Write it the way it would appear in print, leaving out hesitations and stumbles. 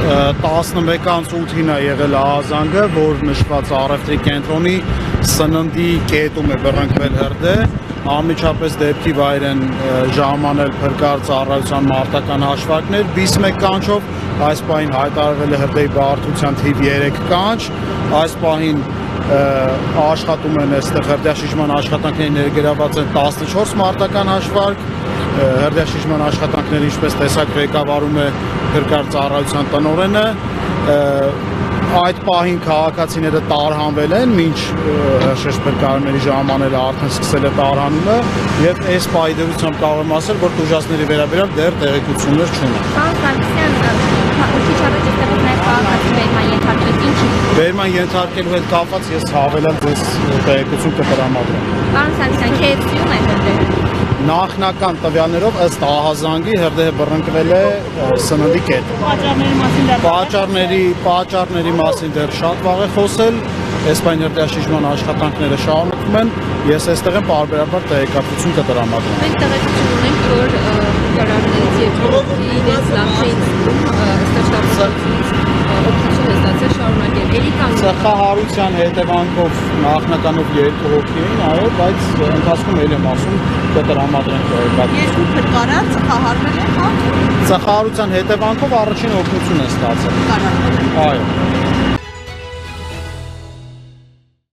11:08-ին է եղել ահազանգը, որ նշված առևտրի կենտրոնի սննդի կետում է բռնկվել հրդեհ, անմիջապես դեպքի վայր են ժամանել փրկարար ծառայության մարտական հաշվարկներ, բիս 1 կանչով, այս պահին հայտարարվել է հրդեհի բարդության թիվ 3 կանչ, այս պահին աշխատում են այստեղ հրդեհաշիժման աշխատանքների ներգրաված են 14 մարտական հաշվարկ, հրդեհաշիժման աշխատանքները ինչպես տեսակ ղեկավարում է փրկարար ծառայության տնօրենը, այդ պահին քաղաքացիները տարհանվել են, մինչ շեշտ փրկարարների ժամանելը արդեն սկսել է տարհանումը եւ այս պահի դեպքում կարող եմ ասել, որ տուժածների վերաբերյալ դեռ տեղեկություններ չունենք։ Վերման ենթարկելու հետ կապված ես հավելել ձեզ տեղեկություն կտրամադրեմ։ Պարոն Սարգսյան, KFC-ում է հրդեհը։ Նախնական տվյալներով ըստ ահազանգի հրդեհը բռնկվել է սննդի կետում։ Պատճառների մասին դեռ շատ վաղ է խոսել, այսպայն հրդեհաշիժման աշխատանքները շարունակվում են, ես այստեղ եմ պարբերաբար տեղեկատվություն կտրամադրում։ Մենք տեղեկություն ունենք, որ փրկարարներից երկրորդի իրենց օգնություն է ստացել շարունակել։ Ծխահարության հետևանքով նախնականով 2 հոգի էին, այո, բայց ընթացքում էլ եմ ասում կտրամադրենք տեղեկատվություն։ 2 փրկարար ծխահարվել են, հա։ Ծխահարության հետևանքով առաջին օգնություն է ստացել։ Այո։